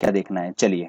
क्या देखना है। चलिए,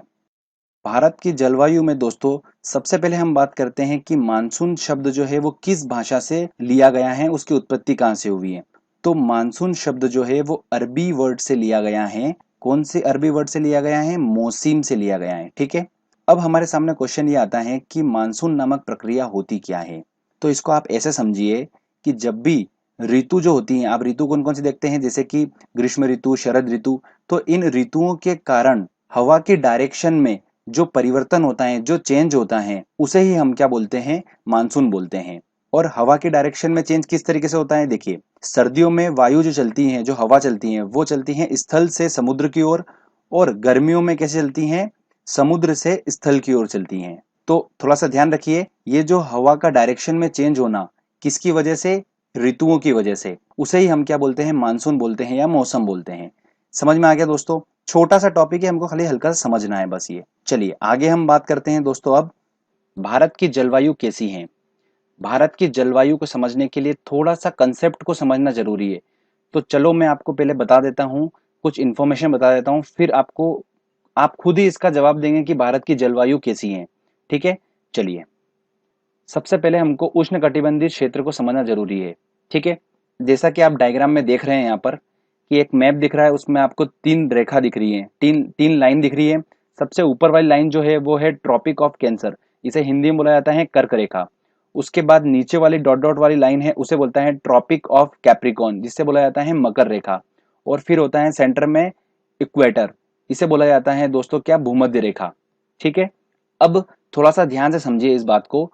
भारत की जलवायु में दोस्तों सबसे पहले हम बात करते हैं कि मानसून शब्द जो है वो किस भाषा से लिया गया है, उसकी उत्पत्ति कहाँ से हुई है। तो मानसून शब्द जो है वो अरबी वर्ड से लिया गया है। कौन से अरबी वर्ड से लिया गया है? मौसिम से लिया गया है। ठीक है। अब हमारे सामने क्वेश्चन ये आता है कि मानसून नामक प्रक्रिया होती क्या है। तो इसको आप ऐसे समझिए कि जब भी ऋतु जो होती हैं, आप ऋतु कौन कौन सी देखते हैं, जैसे कि ग्रीष्म ऋतु, शरद ऋतु। तो इन ऋतुओं के कारण हवा की डायरेक्शन में जो परिवर्तन होता है, जो चेंज होता है, उसे ही हम क्या बोलते हैं? मानसून बोलते हैं। और हवा की डायरेक्शन में चेंज किस तरीके से होता है? देखिए, सर्दियों में वायु जो चलती है, जो हवा चलती है, वो चलती है स्थल से समुद्र की ओर। और गर्मियों में कैसे चलती हैं? समुद्र से स्थल की ओर चलती हैं। तो थोड़ा सा ध्यान रखिए, ये जो हवा का डायरेक्शन में चेंज होना किसकी वजह से? ऋतुओं की वजह से। उसे ही हम क्या बोलते हैं? मानसून बोलते हैं या मौसम बोलते हैं। समझ में आ गया दोस्तों? छोटा सा टॉपिक है, हमको खाली हल्का सा समझना है बस ये। चलिए आगे हम बात करते हैं दोस्तों। अब भारत की जलवायु कैसी है? भारत की जलवायु को समझने के लिए थोड़ा सा कंसेप्ट को समझना जरूरी है। तो चलो मैं आपको पहले बता देता हूँ, कुछ इन्फॉर्मेशन बता देता हूँ, फिर आपको आप खुद ही इसका जवाब देंगे कि भारत की जलवायु कैसी है। ठीक है। चलिए, सबसे पहले हमको उष्णकटिबंधीय क्षेत्र को समझना जरूरी है। ठीक है। जैसा कि आप डायग्राम में देख रहे हैं यहाँ पर कि एक मैप दिख रहा है, उसमें आपको तीन रेखा दिख रही है, तीन तीन लाइन दिख रही है। सबसे ऊपर वाली लाइन जो है वो है ट्रॉपिक ऑफ कैंसर, इसे हिंदी में बोला जाता है कर्क रेखा। उसके बाद नीचे वाली डॉट डॉट वाली लाइन है, उसे बोलता है ट्रॉपिक ऑफ कैप्रिकॉन, जिससे बोला जाता है मकर रेखा। और फिर होता है सेंटर में इक्वेटर, इसे बोला जाता है दोस्तों क्या? भूमध्य रेखा। ठीक है। अब थोड़ा सा ध्यान से समझिए इस बात को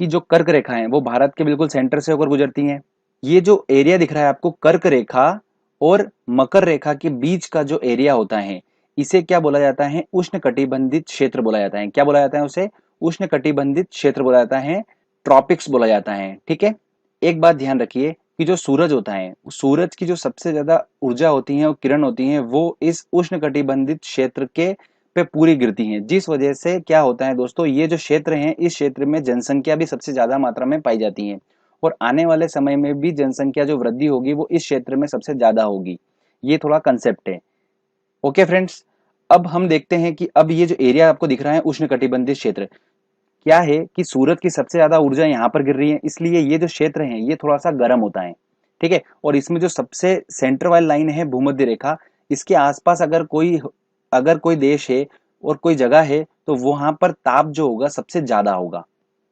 कि जो कर्क रेखा है वो भारत के बिल्कुल सेंटर से होकर गुजरती हैं। ये जो एरिया दिख रहा है आपको, कर्क रेखा और मकर रेखा के बीच का जो एरिया होता है, इसे क्या बोला जाता है? उष्णकटिबंधित क्षेत्र बोला जाता है। क्या बोला जाता है उसे? उष्णकटिबंधित क्षेत्र बोला जाता है, ट्रॉपिक्स बोला जाता है। ठीक है। एक बात ध्यान रखिए कि जो सूरज होता है, सूरज की जो सबसे ज्यादा ऊर्जा होती है और किरण होती है, वो इस उष्णकटिबंधित क्षेत्र के पे पूरी गिरती हैं। जिस वजह से क्या होता है दोस्तों, ये जो क्षेत्र है, इस क्षेत्र में जनसंख्या भी सबसे ज्यादा मात्रा में पाई जाती है। और आने वाले समय में भी जनसंख्या जो वृद्धि होगी वो इस क्षेत्र में सबसे ज्यादा होगी। ये थोड़ा कंसेप्ट है। Okay friends. अब हम देखते हैं कि अब ये जो एरिया आपको दिख रहा है उष्णकटिबंधीय क्षेत्र, क्या है कि सूरज की सबसे ज्यादा ऊर्जा यहाँ पर गिर रही है, इसलिए ये जो क्षेत्र है ये थोड़ा सा गर्म होता है। ठीक है। और इसमें जो सबसे सेंटर वाली लाइन है भूमध्य रेखा, इसके आसपास अगर कोई देश है और कोई जगह है, तो वहां पर ताप जो होगा सबसे ज्यादा होगा।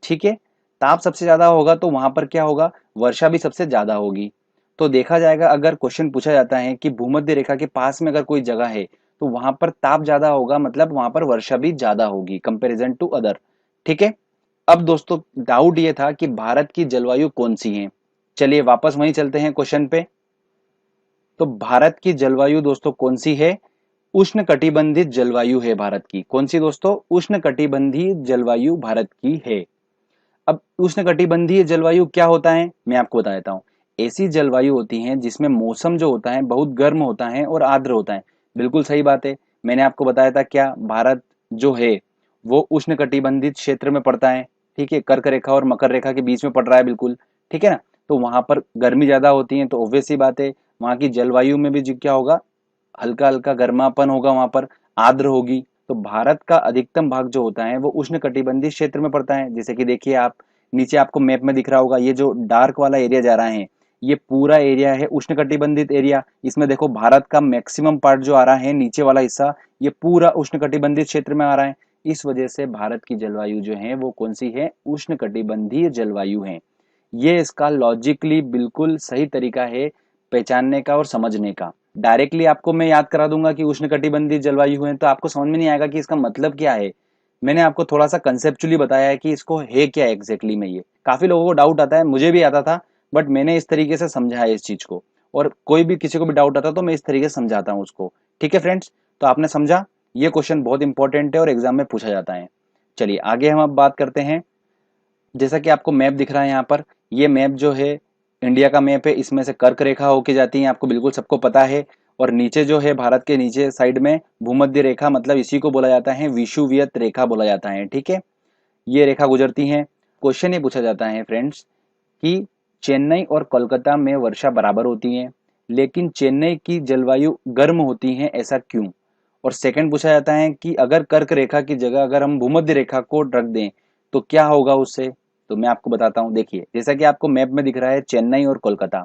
ठीक है। ताप सबसे ज्यादा होगा तो वहां पर क्या होगा? वर्षा भी सबसे ज्यादा होगी। तो देखा जाएगा, अगर क्वेश्चन पूछा जाता है कि भूमध्य रेखा के पास में अगर कोई जगह है, तो वहां पर ताप ज्यादा होगा, मतलब वहां पर वर्षा भी ज्यादा होगी कंपेरिजन टू अदर। ठीक है। अब दोस्तों डाउट ये था कि भारत की जलवायु कौन सी है। चलिए वापस वहीं चलते हैं क्वेश्चन पे। तो भारत की जलवायु दोस्तों कौन सी है? उष्णकटिबंधित जलवायु है भारत की। कौन सी दोस्तों? उष्णकटिबंधीय जलवायु भारत की है। अब उष्णकटिबंधीय जलवायु क्या होता है, मैं आपको बता देता हूँ। ऐसी जलवायु होती है जिसमें मौसम जो होता है बहुत गर्म होता है और आर्द्र होता है। बिल्कुल सही बात है। मैंने आपको बताया था क्या, भारत जो है वो उष्णकटिबंधित क्षेत्र में पड़ता है। ठीक है। कर्क रेखा और मकर रेखा के बीच में पड़ रहा है बिल्कुल। ठीक है ना। तो वहां पर गर्मी ज्यादा होती है, तो ऑब्वियस सी बात है वहां की जलवायु में भी जो क्या होगा, हल्का हल्का गर्मापन होगा, वहां पर आर्द्र होगी। तो भारत का अधिकतम भाग जो होता है वो उष्णकटिबंधीय क्षेत्र में पड़ता है। जैसे कि देखिए आप, नीचे आपको मैप में दिख रहा होगा, ये जो डार्क वाला एरिया जा रहा है, ये पूरा एरिया है उष्णकटिबंधित एरिया। इसमें देखो भारत का मैक्सिमम पार्ट जो आ रहा है, नीचे वाला हिस्सा, ये पूरा उष्णकटिबंधीय क्षेत्र में आ रहा है। इस वजह से भारत की जलवायु जो है वो कौन सी है? उष्णकटिबंधीय जलवायु है। ये इसका लॉजिकली बिल्कुल सही तरीका है पहचानने का और समझने का। डायरेक्टली आपको मैं याद करा दूंगा कि उष्णकटिबंधीय जलवायु है, तो आपको समझ में नहीं आएगा कि इसका मतलब क्या है। मैंने आपको थोड़ा सा कंसेप्चुअली बताया है कि इसको है क्या एग्जैक्टली में। ये काफी लोगों को डाउट आता है, मुझे भी आता था, बट मैंने इस तरीके से समझा है इस चीज को। और कोई भी किसी को भी डाउट आता तो मैं इस तरीके से समझाता हूँ उसको। ठीक है फ्रेंड्स। तो आपने समझा, ये क्वेश्चन बहुत इंपॉर्टेंट है और एग्जाम में पूछा जाता है। चलिए आगे हम अब बात करते हैं। जैसा कि आपको मैप दिख रहा है यहाँ पर, ये मैप जो है इंडिया का मैप है। इसमें से कर्क रेखा होके जाती है, आपको बिल्कुल सबको पता है। और नीचे जो है भारत के नीचे साइड में भूमध्य रेखा, मतलब इसी को बोला जाता है विषुवत रेखा बोला जाता है। ठीक है। ये रेखा गुजरती है। क्वेश्चन ये पूछा जाता है फ्रेंड्स कि चेन्नई और कोलकाता में वर्षा बराबर होती है, लेकिन चेन्नई की जलवायु गर्म होती है, ऐसा क्यों? और सेकंड पूछा जाता है कि अगर कर्क रेखा की जगह अगर हम भूमध्य रेखा को रख दें तो क्या होगा उससे। तो मैं आपको बताता हूँ। देखिए, जैसा कि आपको मैप में दिख रहा है चेन्नई और कोलकाता।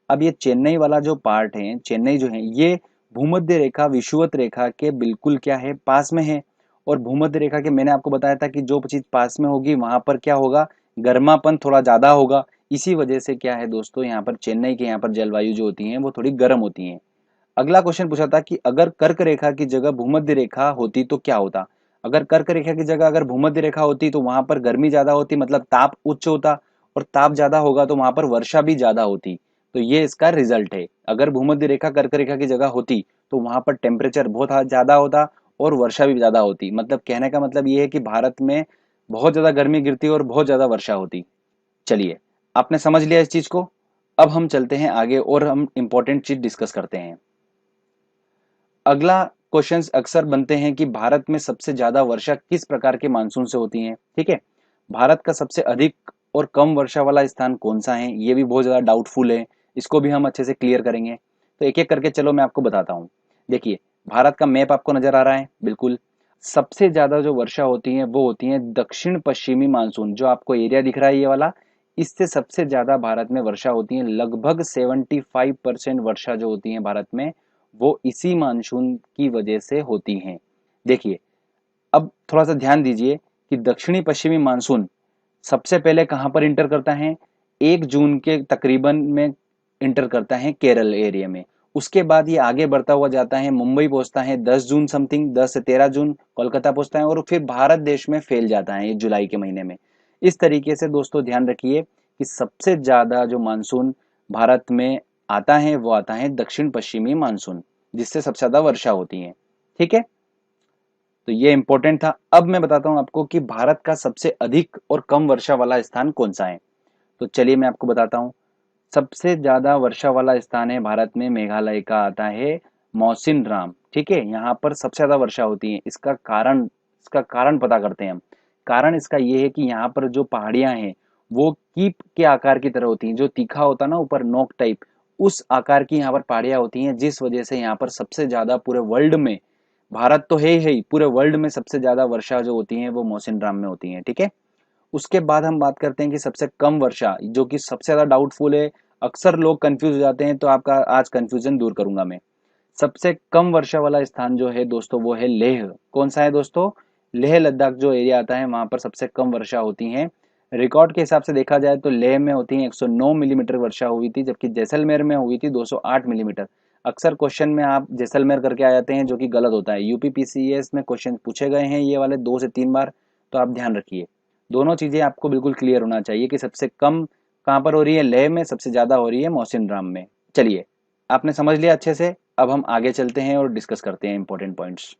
अब ये चेन्नई वाला जो पार्ट है, चेन्नई जो है, ये भूमध्य रेखा विषुवत रेखा के बिल्कुल क्या है, पास में है। और भूमध्य रेखा के मैंने आपको बताया था कि जो चीज पास में होगी वहां पर क्या होगा, गर्मापन थोड़ा ज्यादा होगा। इसी वजह से क्या है दोस्तों, यहाँ पर चेन्नई के यहाँ पर जलवायु जो होती है वो थोड़ी गर्म होती है। अगला क्वेश्चन पूछा था कि अगर कर्क रेखा की जगह भूमध्य रेखा होती तो क्या होता। अगर कर्क रेखा की जगह अगर भूमध्य रेखा होती तो वहां पर गर्मी ज्यादा होती, मतलब ताप उच्च होता, और ताप ज्यादा होगा तो वहां पर वर्षा भी ज्यादा होती। तो ये इसका रिजल्ट है। अगर भूमध्य रेखा कर्क रेखा की जगह होती तो वहां पर टेम्परेचर बहुत ज्यादा होता और वर्षा भी ज्यादा होती। मतलब कहने का मतलब ये है कि भारत में बहुत ज्यादा गर्मी गिरती और बहुत ज्यादा वर्षा होती। चलिए, आपने समझ लिया इस चीज को। अब हम चलते हैं आगे और हम इंपॉर्टेंट चीज डिस्कस करते हैं। अगला क्वेश्चंस अक्सर बनते हैं कि भारत में सबसे ज्यादा वर्षा किस प्रकार के मानसून से होती है। ठीक है, भारत का सबसे अधिक और कम वर्षा वाला स्थान कौन सा है, ये भी बहुत ज्यादा डाउटफुल है। इसको भी हम अच्छे से क्लियर करेंगे। तो एक एक करके चलो मैं आपको बताता हूँ। देखिए, भारत का मैप आपको नजर आ रहा है, बिल्कुल। सबसे ज्यादा जो वर्षा होती है वो होती है दक्षिण पश्चिमी मानसून, जो आपको एरिया दिख रहा है ये वाला। इससे सबसे ज्यादा भारत में वर्षा होती है। लगभग 75% वर्षा जो होती है भारत में, वो इसी मानसून की वजह से होती हैं। देखिए, अब थोड़ा सा ध्यान दीजिए कि दक्षिणी पश्चिमी मानसून सबसे पहले कहां पर इंटर करता है, 1 जून के तकरीबन में इंटर करता है केरल एरिया में। उसके बाद ये आगे बढ़ता हुआ जाता है, मुंबई पहुंचता है 10 जून समथिंग, 10 से 13 जून कोलकाता पहुंचता है और फिर भारत देश में फैल जाता है जुलाई के महीने में। इस तरीके से दोस्तों ध्यान रखिए कि सबसे ज्यादा जो मानसून भारत में आता है वो आता है दक्षिण पश्चिमी मानसून, जिससे सबसे ज्यादा वर्षा होती है। ठीक है, तो ये इंपॉर्टेंट था। अब मैं बताता हूं आपको कि भारत का सबसे अधिक और कम वर्षा वाला स्थान कौन सा है। तो चलिए मैं आपको बताता हूँ। सबसे ज्यादा वर्षा वाला स्थान है भारत में, मेघालय का आता है मौसिनराम। ठीक है, यहाँ पर सबसे ज्यादा वर्षा होती है। इसका कारण पता करते हैं हम। कारण इसका ये है कि यहाँ पर जो पहाड़ियां हैं वो कीप के आकार की तरह होती हैं, जो तीखा होता है ना ऊपर नोक टाइप, उस आकार की यहाँ पर पहाड़ियां होती हैं, जिस वजह से यहाँ पर सबसे ज्यादा पूरे वर्ल्ड में, भारत तो है ही, पूरे वर्ल्ड में सबसे ज्यादा वर्षा जो होती है वो मौसिनराम में होती है। ठीक है, उसके बाद हम बात करते हैं कि सबसे कम वर्षा, जो कि सबसे ज्यादा डाउटफुल है। अक्सर लोग कंफ्यूज हो जाते हैं, तो आपका आज कंफ्यूजन दूर करूंगा मैं। सबसे कम वर्षा वाला स्थान जो है दोस्तों वो है लेह। कौन सा है दोस्तों, लेह लद्दाख जो एरिया आता है वहां पर सबसे कम वर्षा होती है। रिकॉर्ड के हिसाब से देखा जाए तो लेह में होती है 109 मिलीमीटर वर्षा हुई थी, जबकि जैसलमेर में हुई थी 208 मिलीमीटर। अक्सर क्वेश्चन में आप जैसलमेर करके आ जाते हैं, जो कि गलत होता है। यूपीपीसीएस में क्वेश्चन पूछे गए हैं ये वाले 2 से 3 बार, तो आप ध्यान रखिए। दोनों चीजें आपको बिल्कुल क्लियर होना चाहिए कि सबसे कम कहाँ पर हो रही है, लेह में, सबसे ज्यादा हो रही है मौसिनराम में। चलिए, आपने समझ लिया अच्छे से। अब हम आगे चलते हैं और डिस्कस करते हैं इंपॉर्टेंट पॉइंट्स।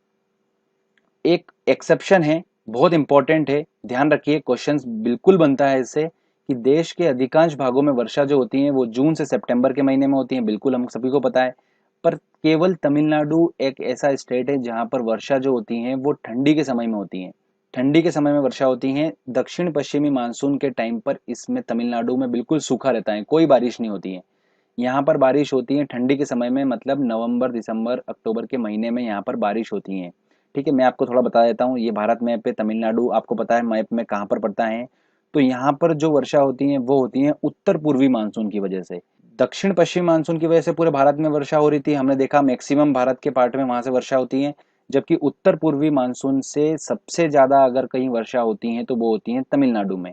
एक एक्सेप्शन है, बहुत इंपॉर्टेंट है, ध्यान रखिए, क्वेश्चंस बिल्कुल बनता है इससे, कि देश के अधिकांश भागों में वर्षा जो होती है वो जून से सितंबर के महीने में होती है, बिल्कुल हम सभी को पता है। पर केवल तमिलनाडु एक ऐसा स्टेट है जहां पर वर्षा जो होती है वो ठंडी के समय में होती है। ठंडी के समय में वर्षा होती है। दक्षिण पश्चिमी मानसून के टाइम पर इसमें तमिलनाडु में बिल्कुल सूखा रहता है, कोई बारिश नहीं होती है। यहाँ पर बारिश होती है ठंडी के समय में, मतलब नवंबर दिसंबर अक्टूबर के महीने में यहाँ पर बारिश होती है। ठीक है, मैं आपको थोड़ा बता देता हूँ। ये भारत मैप पे तमिलनाडु आपको पता है मैप में कहाँ पर पड़ता है। तो यहाँ पर जो वर्षा होती है वो होती है उत्तर पूर्वी मानसून की वजह से। दक्षिण पश्चिम मानसून की वजह से पूरे भारत में वर्षा हो रही थी, हमने देखा मैक्सिमम भारत के पार्ट में वहां से वर्षा होती है। जबकि उत्तर पूर्वी मानसून से सबसे ज्यादा अगर कहीं वर्षा होती है तो वो होती है तमिलनाडु में।